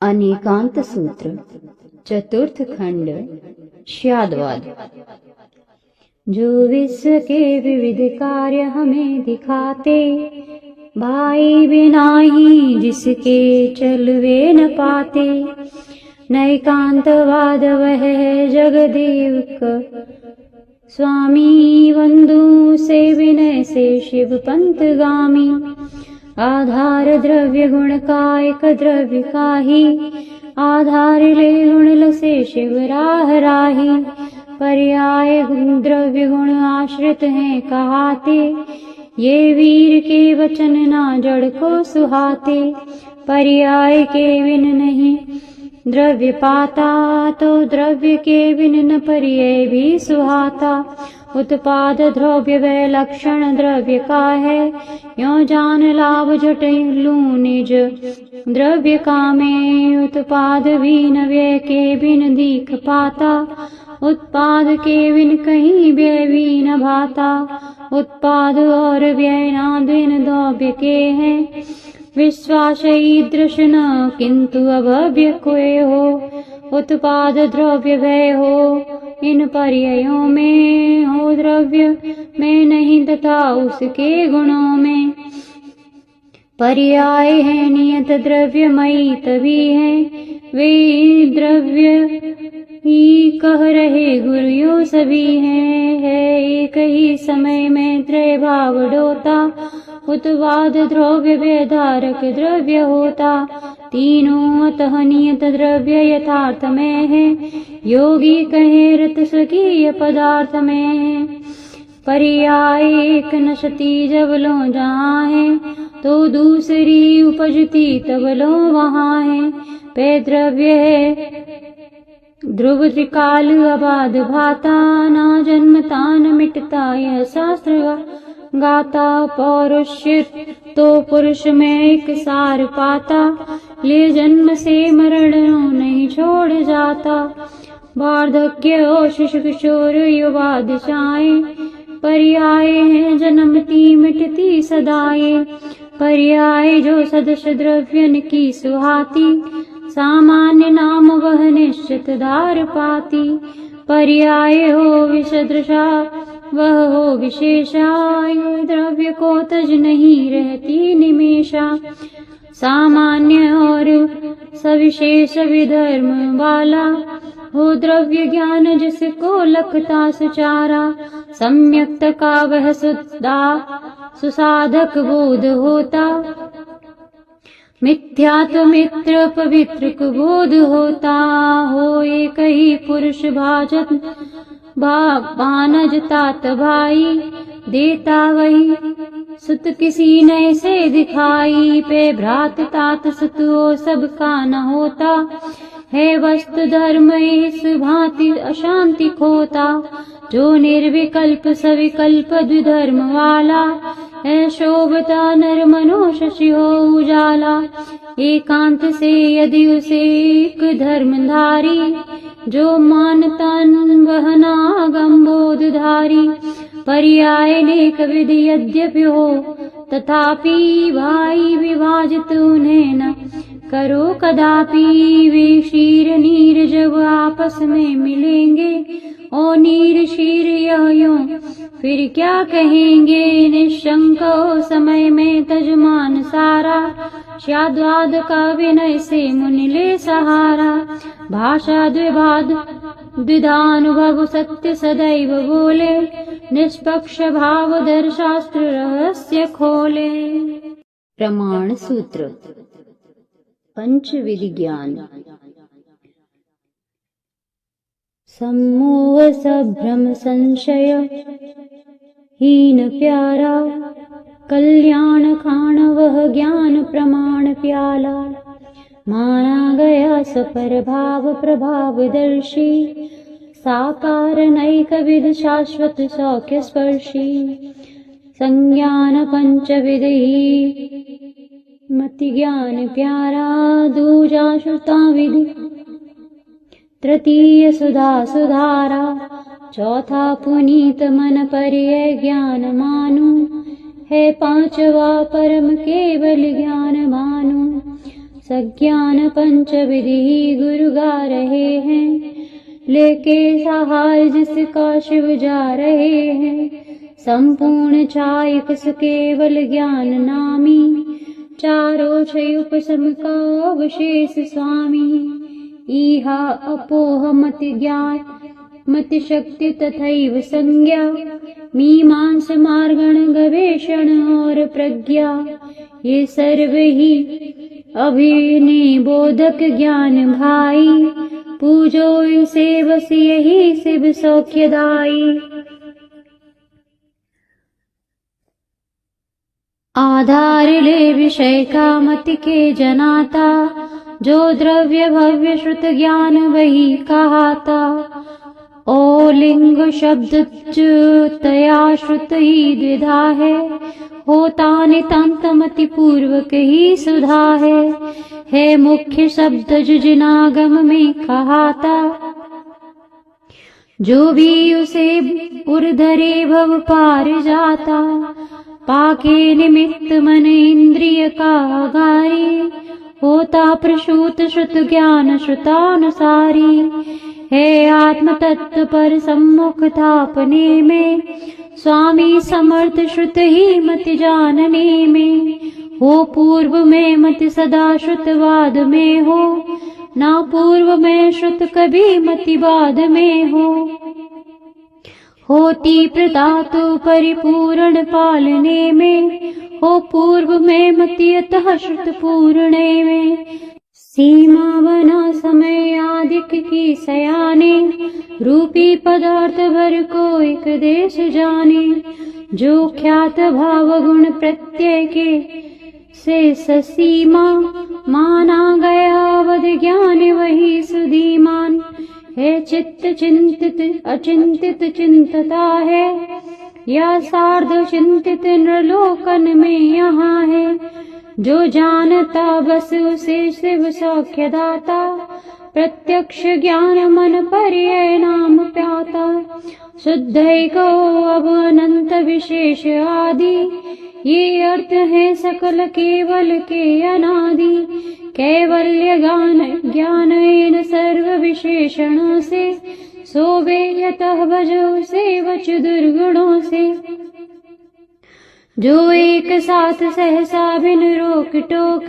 अनेकांत सूत्र चतुर्थ खंड श्यादवाद। जो विश्व के विविध कार्य हमें दिखाते, भाई बिना ही जिसके चलवे न पाते। नैकांतवाद वह है जगदेव का स्वामी, बंधु से विनय से शिव पंथ गामी। आधार द्रव्य गुण का एक द्रव्य का ही, आधार ले गुण लसे शिव राह राही। पर्याय द्रव्य गुण आश्रित हैं कहाते, ये वीर के वचन ना जड़ को सुहाते। पर्याय के बिन नहीं द्रव्य पाता, तो द्रव्य के बिन न पर्याय भी सुहाता। उत्पाद द्रव्य वह लक्षण द्रव्य का है, यो जान लाभ झट लूं निज द्रव्य का में। उत्पाद भी न व्यय के बिन दीख पाता, उत्पाद के बिन कहीं व्यय भी न भाता। उत्पाद और व्यय ना द्विन द्रव्य के हैं, विश्वास ईदृश न किंतु अभव्य कोय हो। उत्पाद द्रव्य भय हो इन पर्यायों में, हो द्रव्य में नहीं तथा उसके गुणों में। पर्याय है नियत द्रव्यमयी तभी है, वे द्रव्य ही कह रहे गुरु सभी हैं। है एक ही समय में त्रय भाव डोता, उत्पाद द्रव्य व्यधारक द्रव्य होता। तीनों अतः नियत द्रव्य यथार्थ में है, योगी कहे रत स्वकीय पदार्थ में है। पर्याय एक नशती जब लो जहाँ है, तो दूसरी उपजती तब लो वहाँ है। पे द्रव्य है ध्रुव त्रिकाल अबाध भाता, ना जन्मता न मिटता यह शास्त्र गाता। पौरुष्य तो पुरुष में एक सार पाता, ले जन्म से मरण नहीं छोड़ जाता। वार्धक्य और शिशु किशोर युवा दिशाएं, पर्याय है जन्मती मिटती सदाए। पर्याय जो सदृश द्रव्यन की सुहाती, सामान्य नाम वह निश्चित धार पाती। पर्याय हो विसदृशा वह हो विशेषा, ये द्रव्य को तज नहीं रहती निमेषा। सामान्य और सविशेष विधर्म वाला, हो द्रव्य ज्ञान जिसको लखता सुचारा। सम्यक्त का वह सुसाधक बोध होता, मिथ्यात्व मित्र पवित्र को बोध होता। हो एक ही पुरुष भाजत बानज तात भाई, देता वही सुत किसी नए से दिखाई। पे भ्रात तात सुत हो सबका न होता, है वस्तु धर्म इस भांति अशांति खोता। जो निर्विकल्प सविकल्प द्विधर्म वाला, है शोभता नर मनो शशि हो उजाला। एकांत से यदि उसे एक धर्मधारी, जो मानता वह नागम बोधधारी। पर्याय नेक विधि यद्यपि हो, तथापि भाई विभाजित उन्हें न करो कदापि। वे शीर नीर जब आपस में मिलेंगे, ओ नीर शीर यह यूं फिर क्या कहेंगे। निशंक हो समय में तजमान सारा, श्याद्वाद का विनय से मुनि ले सहारा। भाषा द्विभाद द्विधानुभव सत्य सदैव बोले, निष्पक्ष भाव दर शास्त्र रहस्य खोले। प्रमाण सूत्र पंचविधि ज्ञान। सम्मोह संभ्रम संशय हीन प्यारा, कल्याण खान वह ज्ञान प्रमाण प्याला। माना गया सपर भाव प्रभाव दर्शी, साकार नैक विध शाश्वत सौख्य स्पर्शी। संज्ञान पंचविधि मति ज्ञान प्यारा, दूजा श्रुता विधि तृतीय सुधा सुधारा। चौथा पुनीत मन पर्याय ज्ञान मानु, है पांचवा परम केवल ज्ञान भानु। सज्ञान पंचविधि गुरु गा रहे हैं, लेके सहाय जिसका शिव जा रहे हैं। संपूर्ण छायक केवल ज्ञान नामी, चारों छय उपशम का अवशेष स्वामी। इहा अपोह मति ज्ञान मति शक्ति तथैव संज्ञा, मीमांस मार्गण गवेषण और प्रज्ञा। ये सर्व ही अभिनि बोधक ज्ञान भाई, पूजो इसे बस यही शिव सौख्यदाई। आधार ले विषय का मति के जनाता, जो द्रव्य भव्य श्रुत ज्ञान वही कहाता। ओ लिंग शब्द तया श्रुत ही द्विधा है, होता नितांत मति पूर्वक ही सुधा है मुख्य शब्द जुजनागम में कहाता। जो भी उसे उर्धरे भव पार जाता, पाके निमित्त मन इंद्रिय का आगारी, होता प्रसूत श्रुत ज्ञान श्रुतानुसारी। है आत्म तत्व पर सम्मुख था अपने में, स्वामी समर्थ श्रुत ही मति जानने में। हो पूर्व में मति सदा श्रुतवाद में हो, ना पूर्व में श्रुत कभी मति बाद में हो। होती प्रता तो परिपूर्ण पालने में, हो पूर्व में मति अतः श्रुत पूर्णे में। सीमा बना समय आदिक की सयाने, रूपी पदार्थ भर को एक देश जाने। जो ख्यात भाव गुण प्रत्यय के से ससीमा, माना गया वद ज्ञान वही सुधीमान। है चित्त चिंतित अचिंतित चिंतता है, या सार्ध चिंतित नृलोकन में यहाँ है। जो जानता बस उसे शिव सौख्यदाता, प्रत्यक्ष ज्ञान मन पर्यय नाम प्याता। शुद्ध को अब अनंत विशेष आदि, ये अर्थ है सकल केवल के अनादि। कैवल्य ज्ञान एन सर्व विशेषणों से, सोवे यतः भजो से वच दुर्गुणों से। जो एक साथ सहसा बिन रोक टोक,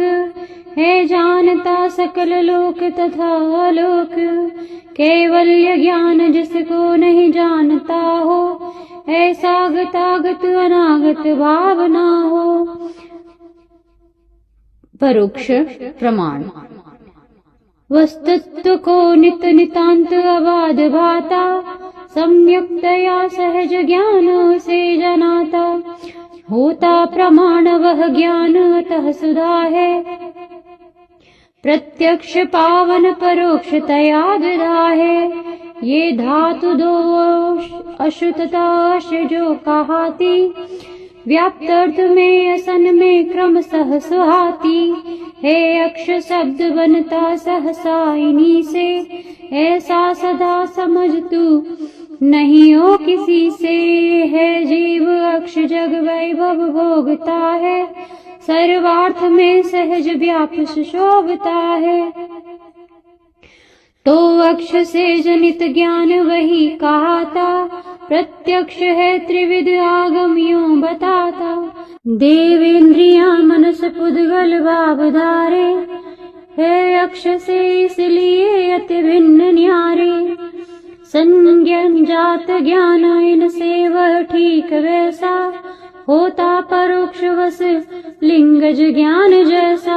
है जानता सकल लोक तथा अलोक। कैवल्य ज्ञान जिसको नहीं जानता हो, ऐसा गतागत अनागत भावना हो। परोक्ष प्रमाण। वस्तुत्व को नित नितांत अबाध भाता, सम्यक्तया सहज ज्ञान से जनाता। होता प्रमाण वह ज्ञान अतः सुधा है, प्रत्यक्ष पावन परोक्ष तया द्विधा है। ये धातु दो अशुद्धताश जो कहाती, व्याप्त अर्थ में असन में क्रमशः सुहाती। है अक्ष शब्द बनता सहसा इन्हीं से, ऐसा सदा समझ तू नहीं हो किसी से। है जीव अक्ष जग वैभव भोगता है, सर्वार्थ में सहज व्याप सुशोभता है। तो अक्ष से जनित ज्ञान वही कहाता, प्रत्यक्ष है त्रिविध आगम यूं बताता। देवेंद्रियां मनस पुद्गल भाव धारे, है अक्ष से इसलिए अति भिन्न न्यारे। संज्ञान जात ज्ञान इनसे वह ठीक वैसा, होता परोक्ष वस लिंगज ज्ञान जैसा।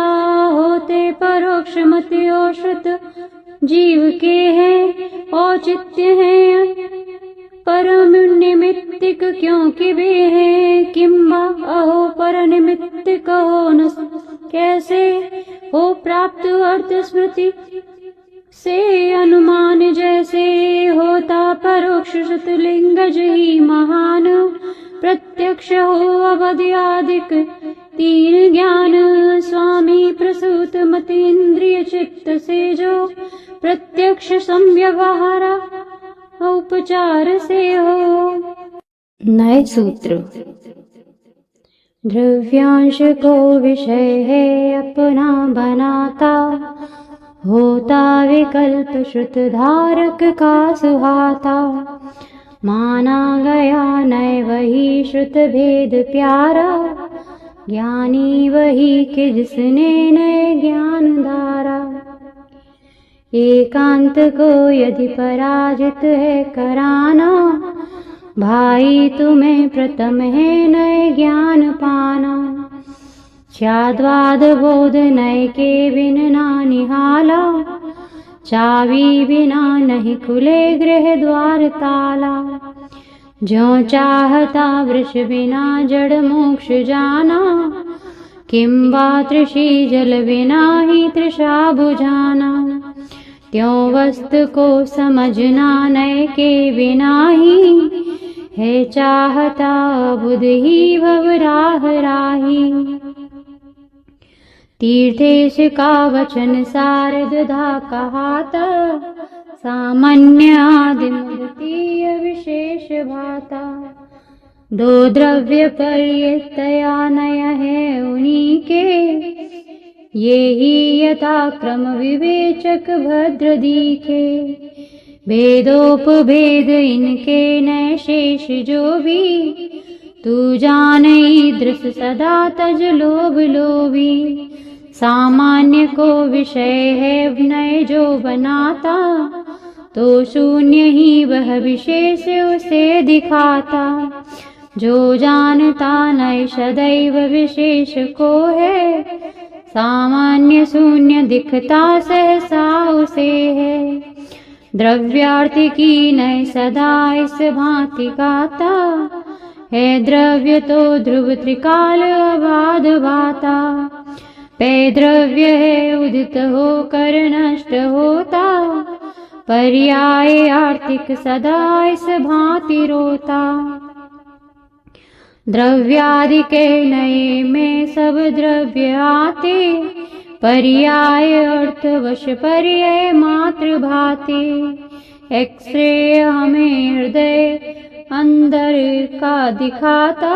होते परोक्ष मति श्रुत जीव के हैं, औचित्य हैं परम निमित्तिक क्योंकि वे हैं। किंबा अहो पर निमित्तिक हो न कैसे, हो प्राप्त अर्थ स्मृति से अनुमान जैसे। होता परोक्ष श्रुत लिंगज ही महान, प्रत्यक्ष हो अवध्यादिक तीन ज्ञान। स्वामी प्रसूत मति इंद्रिय चित्त से जो, प्रत्यक्ष संव्यवहार उपचार से हो। नए सूत्र। द्रव्यांश को विषय है अपना बनाता, होता विकल्प श्रुत धारक का सुहाता, माना गया नय वही श्रुत भेद प्यारा, ज्ञानी वही कि जिसने नए ज्ञान धारा। एकांत को यदि पराजित है कराना, भाई तुम्हें प्रथम है नए ज्ञान पाना। छाद्वाद बोध नय के बिन ना निहाला, चावी बिना नहीं खुले गृह द्वार ताला। ज्यों चाहता वृष बिना जड़ मोक्ष जाना, किंबा तृषि जल बिना ही तृषा बुझाना। त्यों वस्तु को समझना नय के बिना ही, है चाहता बुध ही भव राह राही। तीर्थेश का वचन सारद धा कहाता, सामान्य आदिम द्वितीय विशेष भाता। दो द्रव्य पर्यतया नय है उन्हीं के, ये ही यथाक्रम विवेचक भद्र दीखे। भेदोपभेद इनके न शेष जो भी, तू जान ईदृश सदा तज लोभ लोभी। सामान्य को विषय है नय जो बनाता, तो शून्य ही वह विशेष उसे दिखाता। जो जानता नय सदैव विशेष को है, सामान्य शून्य दिखता सहसा उसे है। द्रव्यार्थ की नय सदा इस भांति गाता, है द्रव्य तो ध्रुव त्रिकाल अबाध भाता। पे द्रव्य है उदित होकर नष्ट होता, पर्याय आर्थिक सदा इस भांति रोता। द्रव्यादि के नए में सब द्रव्य आते, पर्याय अर्थ वश पर्याय मात्र भाते। एक्सरे हमें हृदय अंदर का दिखाता,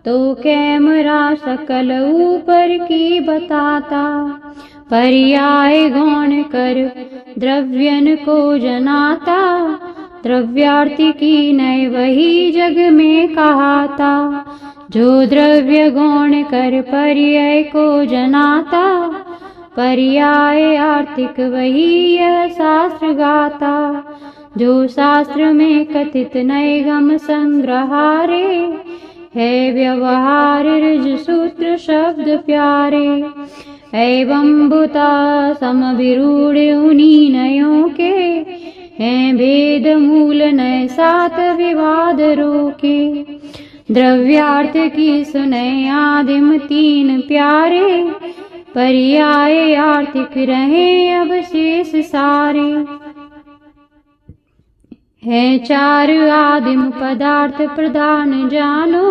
तो कैमरा सकल ऊपर की बताता। पर्याय गौण कर द्रव्यन को जनाता, द्रव्यार्थी की नय वही जग में कहाता। जो द्रव्य गौण कर पर्याय को जनाता, पर्याय आर्थिक वही यह शास्त्र गाता। जो शास्त्र में कथित नए गम संग्रहारे, है व्यवहार ऋज सूत्र शब्द प्यारे। एवं भूता समभिरूढ़ उन्हीं नयों के, हैं भेद मूल नय सात विवाद रोके। द्रव्यार्थ की सुनय आदिम तीन प्यारे, पर्याय आर्थिक रहे अवशेष सारे। है चार आदिम पदार्थ प्रधान जानो,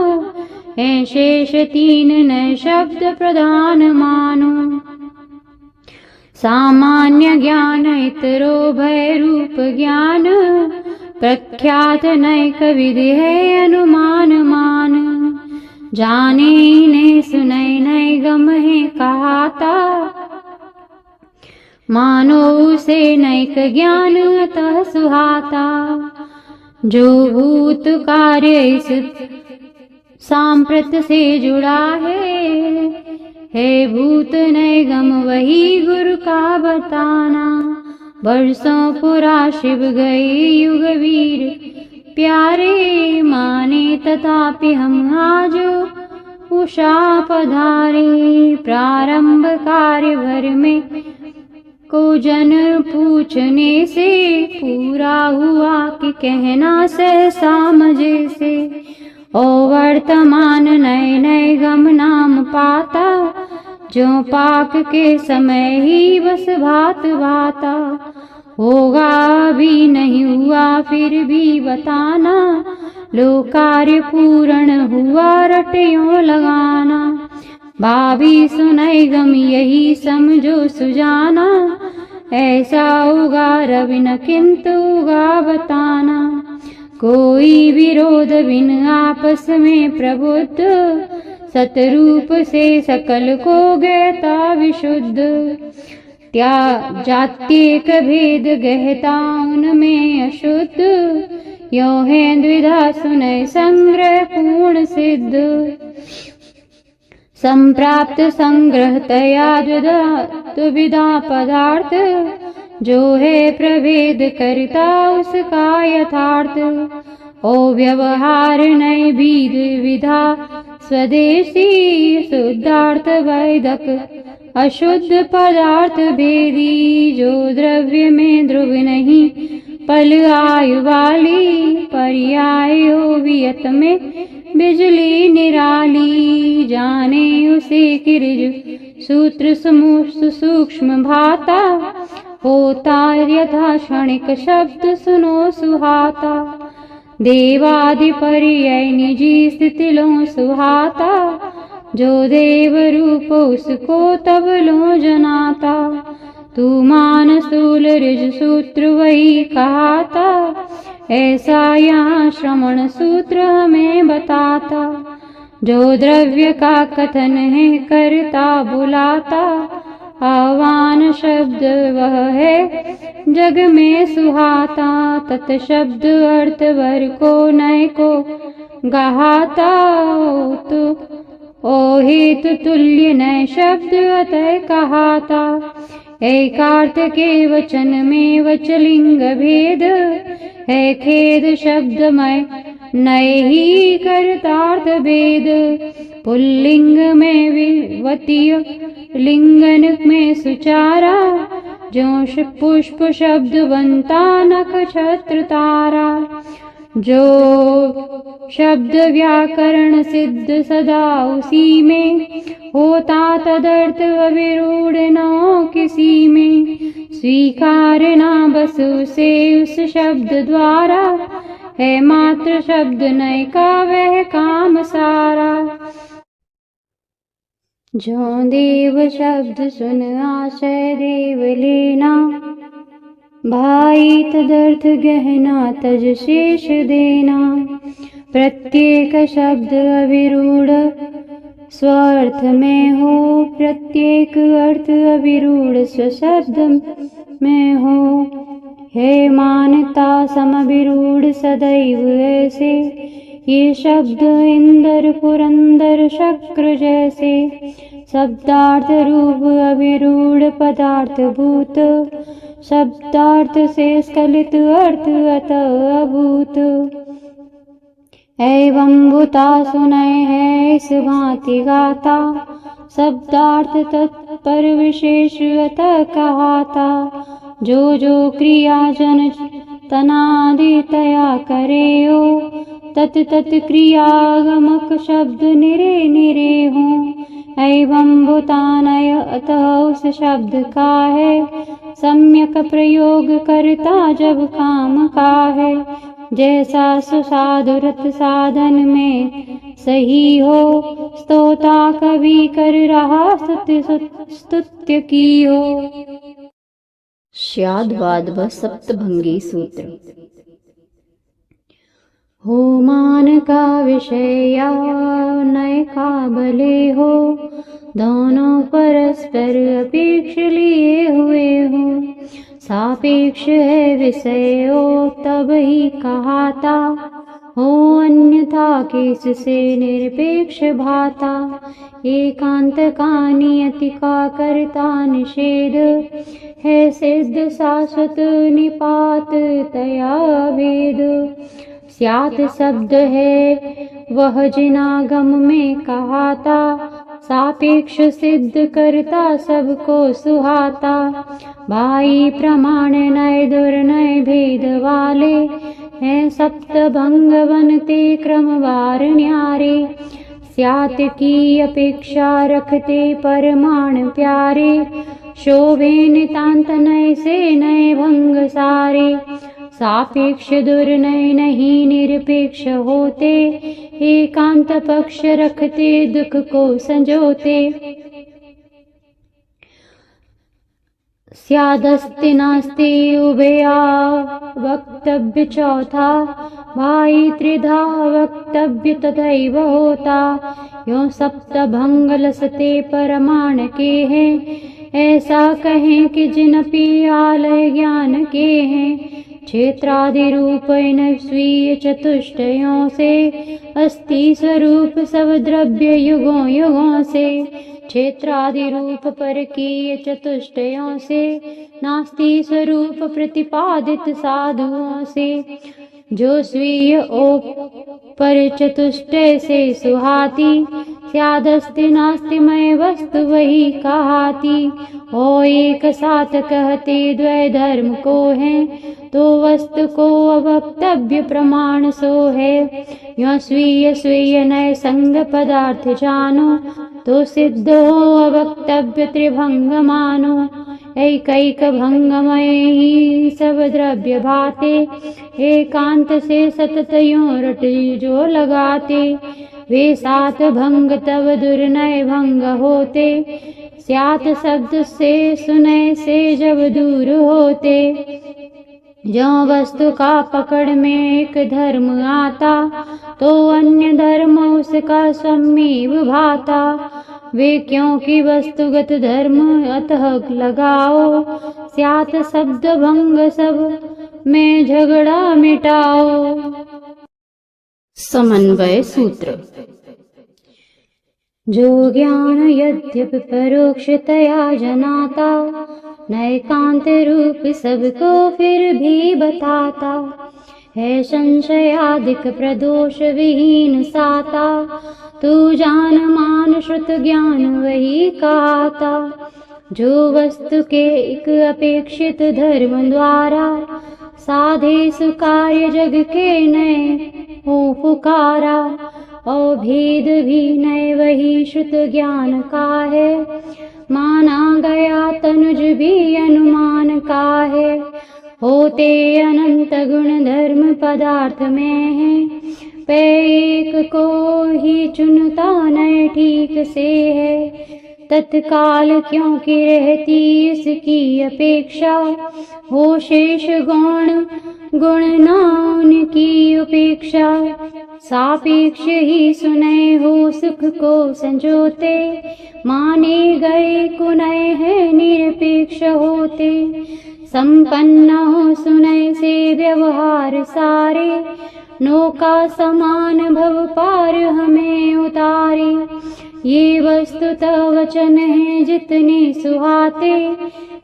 है शेष तीन नय शब्द प्रधान मानो। सामान्य ज्ञान इतरो भय रूप ज्ञान, प्रख्यात नैक विधि है अनुमान मान। जाने ने सुनय नय गम है कहाता, मानो उसे नैक ज्ञान अतः सुहाता। जो भूत कार्य इस सांप्रत से जुड़ा है भूत नय गम वही गुरु का बताना। वर्षों पुरा शिव गए युग वीर प्यारे, माने तथापि हम आज उषा पधारे। प्रारंभ कार्य भर में को जन पूछने से, पूरा हुआ कि कहना सहसा मजे से। ओ वर्तमान नए नए गम नाम पाता, जो पाक के समय ही बस भात भाता। होगा भी नहीं हुआ फिर भी बताना, लो कार्य पूर्ण हुआ रटियों लगाना। भाभी सुनय गम यही समझो सुजाना, ऐसा होगा रवि न किंतु होगा बताना। कोई विरोध बिन आपस में प्रबुद्ध, सतरूप से सकल को गयता विशुद्ध। जात्येक भेद गहता उनमें अशुद्ध, यो है द्विधा सुनय संग्रह पूर्ण सिद्ध। संप्राप्त संग्रहतया द्विधा पदार्थ, जो है प्रभेद करता उसका यथार्थ। ओ व्यवहार नय भीद विधा स्वदेशी, शुद्धार्थ वैदक अशुद्ध पदार्थ भेदी। जो द्रव्य में ध्रुव नहीं पल आयु वाली, पर्याय हो वियत में बिजली निराली। जाने उसे किरज सूत्र सूक्ष्म भाता, होता यथा क्षणिक शब्द सुनो सुहाता। देवादि पर्याय निजी स्थिति लो सुहाता, जो देव रूप उसको तब लो जनाता। तू मान स्थूल ऋज सूत्र वही कहाता, ऐसा यहाँ श्रवण सूत्र हमें बताता। जो द्रव्य का कथन है करता बुलाता, आह्वान शब्द वह है जग में सुहाता। तत् शब्द अर्थ वर को नय को गहाता, तो ओ हेतु तुल्य नय शब्द अतः कहाता। एकार्थ के वचन में वचलिंग भेद, है खेद शब्दमय नय ही करतार्थ भेद। पुल्लिंग में विवतीय लिंगन में सुचारा, जो पुष्प शब्द बनता नक्षत्र तारा। जो शब्द व्याकरण सिद्ध सदा उसी में, होता तदर्थ अविरूढ़ न किसी में। स्वीकार ना बस उसे उस शब्द द्वारा, है मात्र शब्द नय का वह काम सारा। जो देव शब्द सुन आशय देव लेना, भाई तदर्थ गहना तज शेष देना। प्रत्येक शब्द अविरूढ़ स्वार्थ में हो, प्रत्येक अर्थ अविरूढ़ स्वशब्द में हो। है मानता समविरूढ़ सदैव ऐसे, ये शब्द इंद्र पुरंदर शक्र जैसे। शब्दार्थ रूप अविरूढ़ पदार्थ भूत, शब्दार्थ से स्खलित अर्थ अतः अभूत। एवं भूता सुनय है इस भांति गाता, शब्दार्थ तत्पर विशेष अतः कहाता। जो जो क्रिया जन तनादितया करे हो, तत् तत् क्रियागमक शब्द निरे निरे हो। एवं भूतानय अतः उस शब्द का है, सम्यक प्रयोग करता जब काम का है। जैसा सुसाधुरत साधन में सही हो, स्तोता कभी कर रहा स्तुत्य की हो। श्याद्वाद्व सप्तभंगी सूत्र। हो मान का विषय या नय का भले हो, दोनों परस्पर अपेक्ष लिए हुए हो। सापेक्ष है विषय हो तब ही कहाता, हो अन्यथा किससे निरपेक्ष भाता। एकांत का नियति का करता निषेध, है सिद्ध शाश्वत निपात तया भेद। स्यात् शब्द है वह जिनागम में कहाता, सापेक्ष सिद्ध करता सबको सुहाता। भाई प्रमाण नय दुर्नय भेद वाले, हैं सप्त भंग बनते क्रमवार न्यारे। स्यात् की अपेक्षा रखते परमाण प्यारे, शोभे नितांत नय से नय भंग सारे। सापेक्ष दुर्नय नहीं निरपेक्ष होते, एकांत पक्ष रखते दुख को संजोते। स्यादस्ति नास्ति उभया वक्तव्य चौथा, भाई त्रिधा वक्तव्य तथैव होता। यो सप्त भंग लसते परमाण के हैं, ऐसा कहें कि जिनपि आलय ज्ञान के हैं, क्षेत्रादि रूप इन स्वीय चतुष्टयों से, अस्ति स्वरूप सब द्रव्य युगों युगों से। क्षेत्रादि रूप परकीय चतुष्टयों से, नास्ति स्वरूप प्रतिपादित साधुओं से। जो स्वीय पर चतुष्टय से सुहाती, स्यादस्ति नास्ति मय वस्तु वही कहाती। ओ एक साथ कहते द्वय धर्म को है, तो वस्तु को अवक्तव्य प्रमाण सो है। यो स्वीय स्वीय नय संग पदार्थ जानो, तो सिद्ध हो अवक्तव्य त्रिभंग मानो। एक भंगमय ही सब द्रव्य भाते, एकांत से सतत यूं रट जो लगाते। वे सात भंग तब दुर्नय भंग होते, स्यात शब्द से सुनय से जब दूर होते। जो वस्तु का पकड़ में एक धर्म आता, तो अन्य धर्म उसका सम्मीव भाता। वे क्योंकि वस्तुगत धर्म अतः लगाओ, स्यात शब्द भंग सब में झगड़ा मिटाओ। समन्वय सूत्र। जो ज्ञान यद्यपि परोक्षतया जनाता, नैकांत रूप सबको फिर भी बताता। है संशयादिक प्रदोष विहीन साता, तू जान मान श्रुत ज्ञान वही कहता। जो वस्तु के एक अपेक्षित धर्म द्वारा, साधे सुकार्य जग के नए हो पुकारा। और भेद भी नए वही श्रुत ज्ञान का है, माना गया तनुज भी अनुमान का है। होते अनंत गुण धर्म पदार्थ में है, पे एक को ही चुनता नए ठीक से है। तत्काल क्योंकि रहती इसकी अपेक्षा, हो शेष गुण ना उनकी उपेक्षा। सापेक्ष ही सुने हो सुख को संजोते, माने गए कुनय है निरपेक्ष होते। संपन्न हो सुनय से व्यवहार सारे, नौका समान भव पार हमें उतारे। ये वस्तुतः वचन है जितने सुहाते,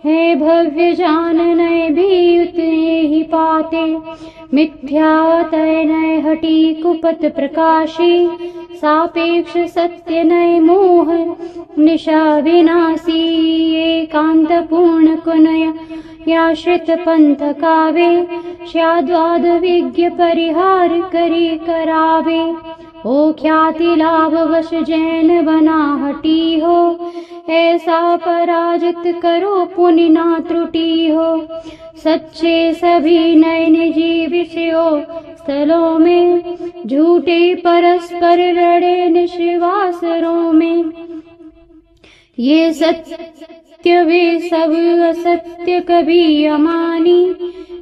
है भव्य जानने भी उतने ही पाते। मिथ्या तय नय हटी कुपत प्रकाशी, सापेक्ष सत्य नय मोह निशा विनाशी। एकांत पूर्ण कुनय याश्रित पंथ कावे, श्याद्वाद विज्ञ परिहार करी करावे। ओ ख्याति लाभ वश जैन बना हटी हो, ऐसा पराजित करो पुण्य ना त्रुटि हो। सच्चे सभी नए निजी विषयों स्थलों में, झूठे परस्पर लड़े निश्वासरों में। ये सत्य वे सब असत्य कभी अमानी,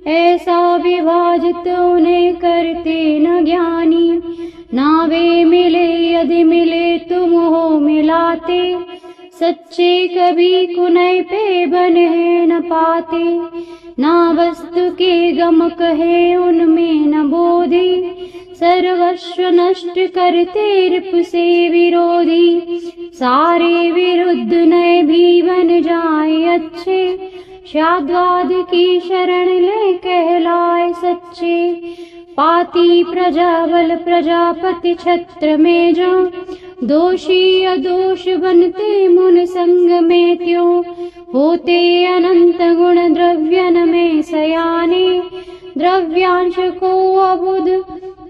ऐसा विभाजित उन्हें करते न ज्ञानी। ना वे मिले यदि मिले तुम हो मिलाते, सच्चे कभी कुनय पे बने न पाते। ना वस्तु के गमक है उनमें न बोधि, सर्वस्व नष्ट करते रिप से विरोधी। सारे विरुद्ध नए भी बन जाए अच्छे, शाद्वाद की शरण ले कहलाए सच्चे। पाती प्रजाबल प्रजापति छत्र में जो, दोषी अदोष बनते मुन संग में त्यों। होते अनंत गुण द्रव्यन में सयाने, द्रव्यांश को अबुध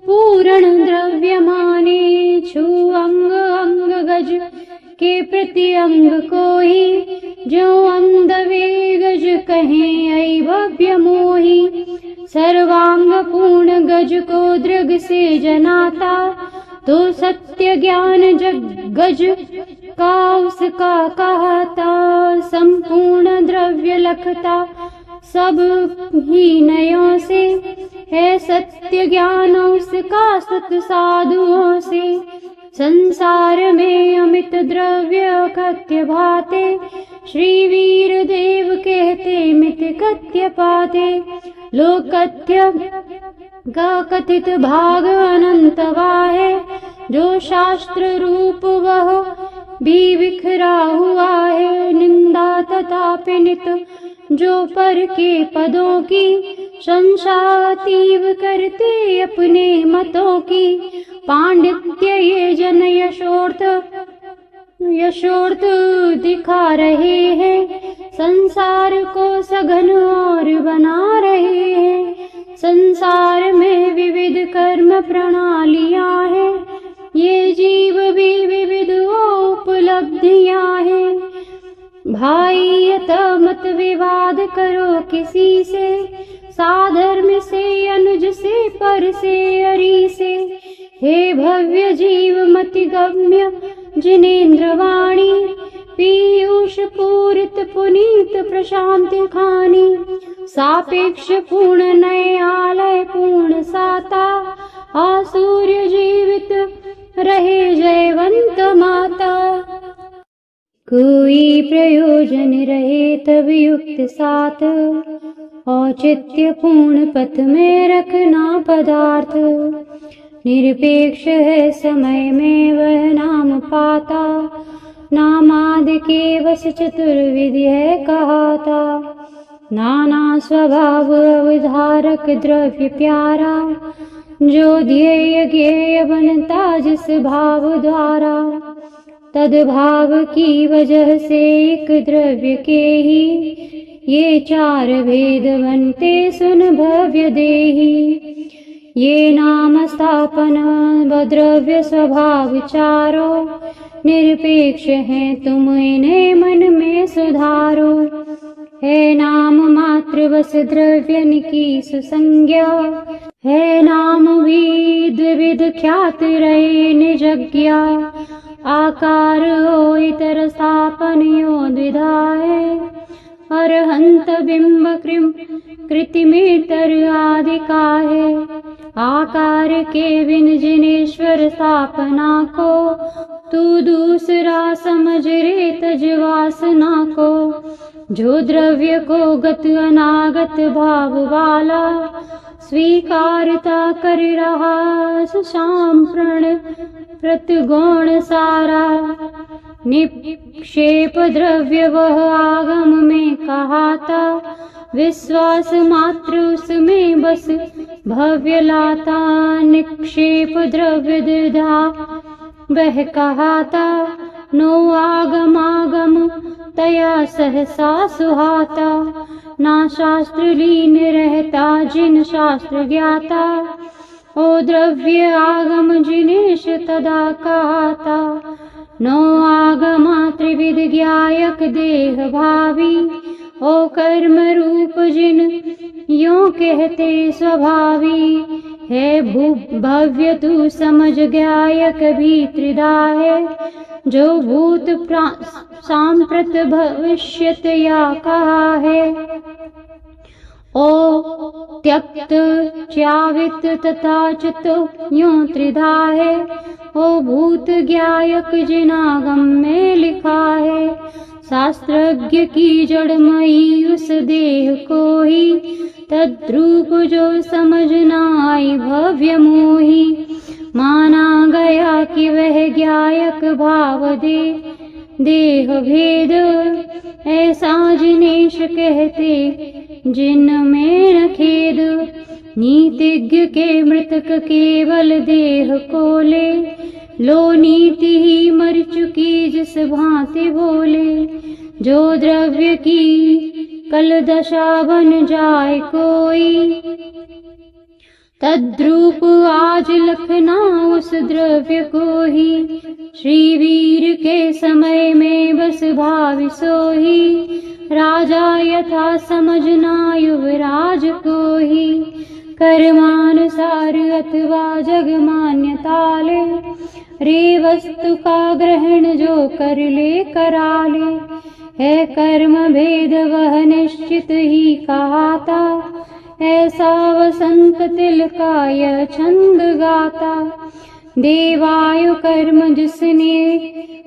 पूर्ण द्रव्य माने। छू अंग अंग गज के प्रति अंग को ही, जो अंध वे गज कहें ऐ भव्य मोही। सर्वांग पूर्ण गज को दृग से जनाता, तो सत्य ज्ञान जग गज का उसका कहता। संपूर्ण द्रव्य लखता सब ही नयों से, है सत्य ज्ञान उसका सत साधुओं से। संसार में अमित द्रव्य अकथ्य भाते, श्री वीर देव कहते मित कथ्य पाते, लोक कथ्य का कथित भाग अनंत वाहे, जो शास्त्र रूप वह भी बिखरा हुआ है। निंदा तथा पिनित जो पर के पदों की, संसातीव करते अपने मतों की। पांडित्य ये जन यशोर्थ दिखा रहे हैं, संसार को सघन और बना रहे हैं। संसार में विविध कर्म प्रणालियां हैं, ये जीव भी विविध उपलब्धियां हैं। भाईयत मत विवाद करो किसी से, साधर्म से अनुज से पर से अरी से। हे भव्य जीव मति गम्य जिनेन्द्र वाणी, पीयूष पूरित पुनीत प्रशांति खानी। सापेक्ष पूर्ण नयालय पूर्ण साता, आसूर्य जीवित रहे जयवंत माता। कोई प्रयोजन रहे तब युक्त साथ, औचित्य पूर्ण पथ में रखना पदार्थ। निरपेक्ष है समय में वह नाम पाता, नामादि के वश चतुर्विधि है कहाता। नाना स्वभाव अवधारक द्रव्य प्यारा, जो ध्येय ज्ञेय बनता जिस भाव द्वारा। तद्भाव की वजह से एक द्रव्य के ही ये चार भेद बनते सुन भव्य देही। ये नाम स्थापना द्रव्य स्वभाव चारों, निरपेक्ष हैं तुम इन्हें मन में सुधारो। है नाम मात्र बस द्रव्यन की सुसंज्ञा, है नाम भी द्विविध ख्यात रहे निजज्ञा। आकार हो इतर स्थापन यो द्विधा है, अरहंत बिंब कृतिमेतर आदि का है। आकार के बिन जिनेश्वर स्थापना को, तू दूसरा समझ रे तज वासना को। जो द्रव्य को गत अनागत भाव वाला, स्वीकारता कर रहा शाम प्रण प्रतगुण सारा। निक्षेप द्रव्य वह आगम में कहाता, विश्वास मात्र उसमें बस भव्य लाता। निक्षेप द्रव्य द्विधा वह कहाता, नो आगम तया सहसा सुहाता। ना शास्त्र लीन रहता जिन शास्त्र ज्ञाता, ओ द्रव्य आगम जिनेश तदा कहाता। नो आगमा त्रिविध ज्ञायक देह भावी, ओ कर्म रूप जिन यो कहते स्वभावी। है भव्य तू समझ ज्ञायक भी त्रिधा है, जो भूत सांप्रत भविष्यत या कहा है। ओ त्यक्त च्यावित तथा चितो यूं त्रिधा है, ओ भूत ज्ञायक जिनागम में लिखा है। शास्त्रज्ञ की जड़मयी उस देह को ही, तद्रूप जो समझ न आई भव्य मोही। माना गया कि वह ज्ञायक भाव देह भेद, ऐसा जिनेश कहते जिन में न खेद। नीतिज्ञ के मृतक केवल देह को ले, लो नीति ही मर चुकी जिस भांति बोले। जो द्रव्य की कल दशा बन जाए कोई, तद्रूप आज लखना उस द्रव्य को ही। श्री वीर के समय में बस भावि सोही, राजा यथा समझना युवराज को ही। कर्मानुसार अथवा जग मान्यता ले, रे वस्तु का ग्रहण जो कर ले करा ले। है कर्म भेद वह निश्चित ही कहाता, ऐसा वसंत तिल का यह छंद गाता। देवायु कर्म जिसने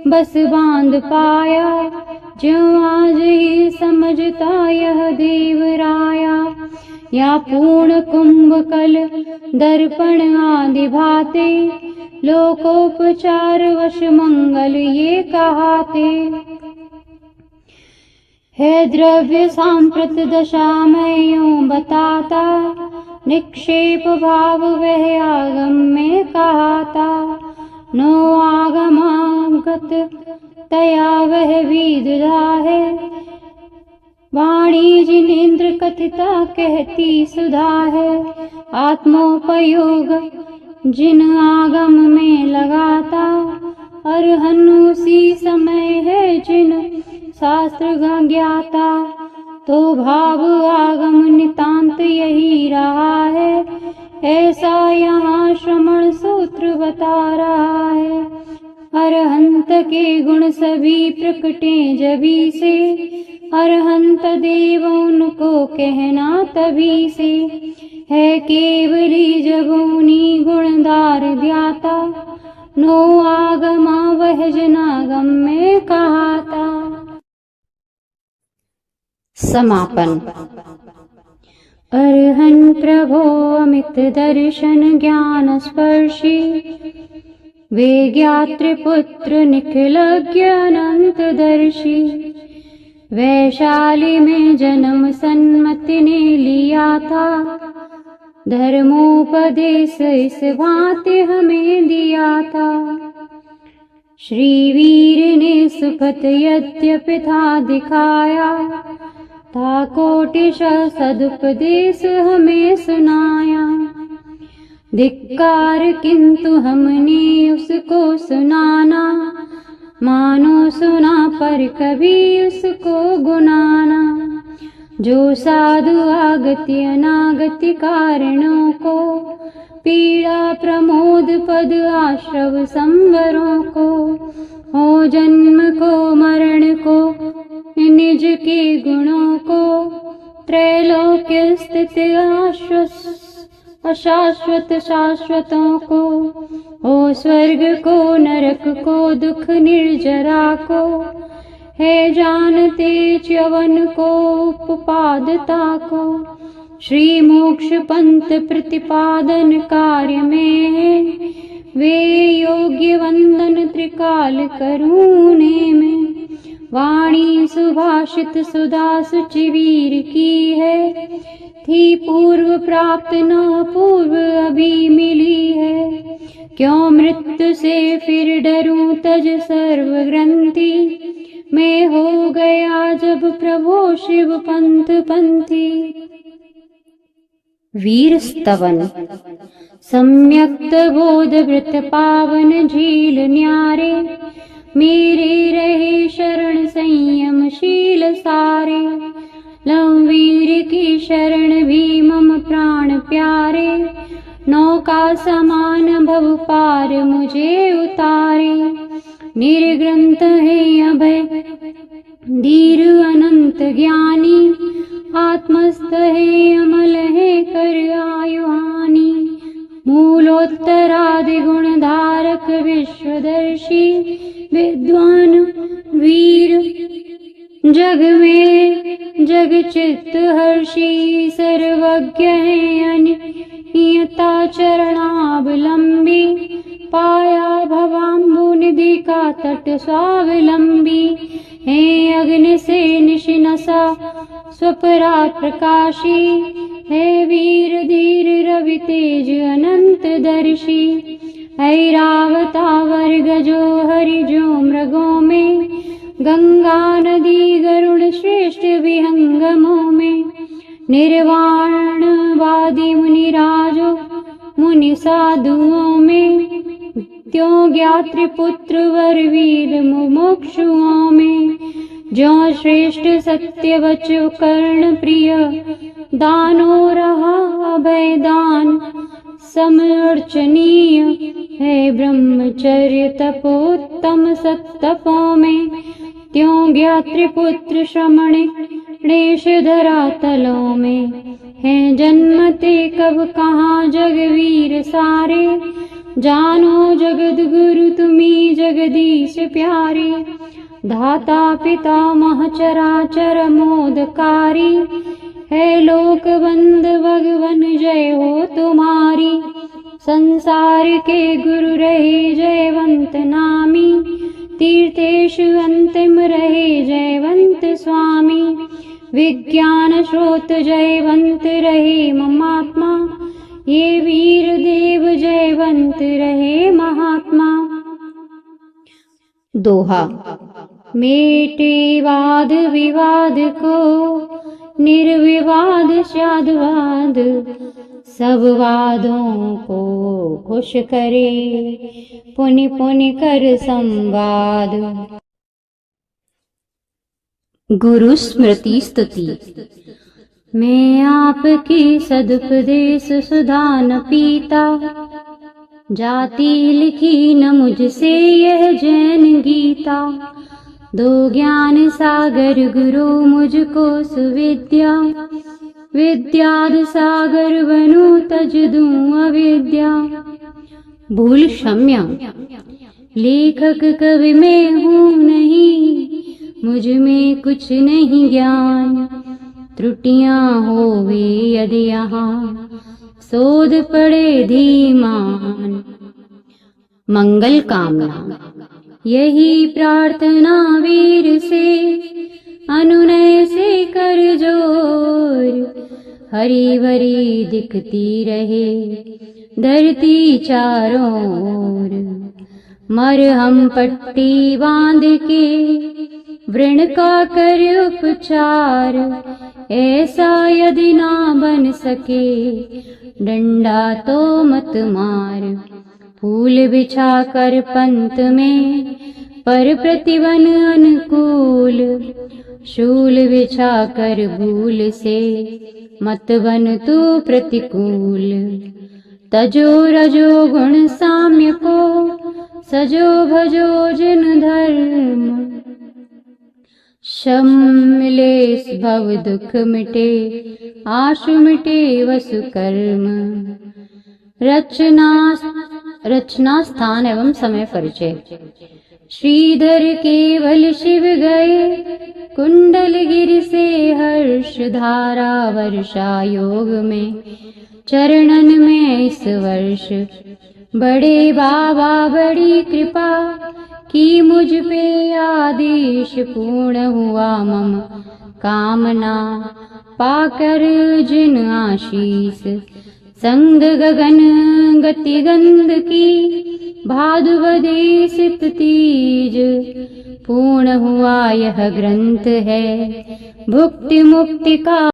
बस बांध पाया, ज्यों आज ही समझता यह देवराया। या पूर्ण कुंभ कल दर्पण आदि भाते, लोकोपचार वश मंगल ये कहाते। है द्रव्य सांप्रत दशा मैं यूं बताता, निक्षेप भाव वह आगम में कहाता। नो आगमागत तया वह विदुधा है, वाणी जिनेन्द्र कथिता कहती सुधा है। आत्मोपयोग जिन आगम में लगाता, अरहन उसी समय है जिन शास्त्र ज्ञाता। तो भाव आगम नितांत यही रहा है, ऐसा यहाँ श्रमण सूत्र बता रहा है। अरहंत के गुण सभी प्रकटे जभी से, अरहंत देव उनको कहना तभी से। है केवली जगोनी गुणधार ध्याता, नो आगमा वह जनागम में कहाता। समापन। अरहन प्रभो अमित दर्शन ज्ञान स्पर्शी, वे ज्ञात्र पुत्र निखिलज्ञ अनंत दर्शी। वैशाली में जन्म सन्मति ने लिया था, धर्मोपदेश इस भांति हमें दिया था। श्रीवीर ने सुखत यद्यपि था दिखाया, था कोटिश सदुपदेश हमें सुनाया। धिक्कार किंतु हमने उसको सुनाना, मानो सुना पर कभी उसको गुनाना। जो साधु आगति अनागति कारणों को, पीड़ा प्रमोद पद आश्रव संवरों को। हो जन्म को मरण को निज के गुणों को, त्रैलोक्य स्थित अशाश्वत शाश्वतों को। हो स्वर्ग को नरक को दुख निर्जरा को, है जानते च्यवन को उपपादता को। श्री मोक्ष पंथ प्रतिपादन कार्य में है, वे योग्य वंदन त्रिकाल करूने में। वाणी सुभाषित सुधा सुचिवीर की है, थी पूर्व प्राप्त न पूर्व अभी मिली है। क्यों मृत्यु से फिर डरूं तज सर्व ग्रंथि, मैं हो गया जब प्रभो शिव पंथ पंथी। वीर स्तवन। सम्यक्त बोध वृत पावन झील न्यारे, मेरे रहे शरण संयम शील सारे। लंवीर की शरण भी मम प्राण प्यारे, नौका समान भव पार मुझे उतारे। निर्ग्रंथ है अभय धीर अनंत ज्ञानी, आत्मस्थ है अमल है कर आयुहानी। मूलोत्तरादि गुण धारक विश्वदर्शी, विद्वान वीर जग में जग चित्त हर्षी। सर्वज्ञ है अनियता चरणावलंबी, पाया भवाम्बु निधि का तट स्वावलंबी। है अग्नि से निशिनसा स्वपरा प्रकाशी, है वीर धीर रवि तेज अनंत दर्शी। ऐरावता वर्ग जो हरि जो मृगों में, गंगा नदी गरुड़ श्रेष्ठ विहंगमों में। निर्वाणवादी मुनिराजो मुनि साधुओं में, त्यों ज्ञात्र पुत्र वर वीर मुमुक्षुओं में। ज्यों श्रेष्ठ सत्य वचो कर्ण प्रिय, दानो रहा अभय दान समर्चनीय। है ब्रह्मचर्य तपोत्तम सत्तपों में, त्यों ज्ञात्र पुत्र श्रमण गणेश धरातलों में। है जन्मते कब कहाँ जगवीर सारे, जानो जगद गुरु तुम्ही जगदीश प्यारे। धाता पितामह चराचर मोदकारी, है लोक बंद भगवन जय हो तुम्हारी। संसार के गुरु रहे जयवंत नामी, तीर्थेश अंतिम रहे जयवंत स्वामी। विज्ञान स्रोत जयवंत रहे ममात्मा, ये वीर देव जयवंत रहे महात्मा। दोहा। मेटे वाद विवाद को, निर्विवाद साधवाद, सब वादों को खुश करे, पुनि पुनि कर संवाद। गुरु स्मृति स्तुति। मैं आपकी सदुपदेश सुधा न पीता, जाति लिखी न मुझसे यह जैन गीता। दो ज्ञान सागर गुरु मुझको सुविद्या, विद्याद सागर बनूं तज दूं अविद्या। भूल क्षम्य। लेखक कवि मैं हूँ नहीं, मुझ में कुछ नहीं ज्ञान। त्रुटियां होवे यदि यहाँ, शोध पड़े धीमान। मंगल कामना। यही प्रार्थना वीर से, अनुनय से कर जोर। हरी भरी दिखती रहे धरती चारों ओर। मरहम पट्टी बांध के व्रण का कर उपचार। ऐसा यदि ना बन सके डंडा तो मत मार। फूल बिछा कर पंत में पर प्रतिबन अनुकूल। शूल बिछा कर भूल से मत बन तू प्रतिकूल। तजो रजो गुण साम्य को, सजो भजो जिन धर्म। शम मिले भव दुख मिटे, आशु मिटे वसु कर्म। रचना स्थान एवं समय परिचय। श्रीधर केवल शिव गए, कुंडल गिर से हर्ष धारा वर्षा योग में। चरणन में इस वर्ष बड़े बाबा बड़ी कृपा की। मुझ पे आदेश पूर्ण हुआ मम कामना। पाकर जिन आशीष संग गगन गति गंध की। भादुवदेशित तीज पूर्ण हुआ यह ग्रंथ है, भुक्ति मुक्ति का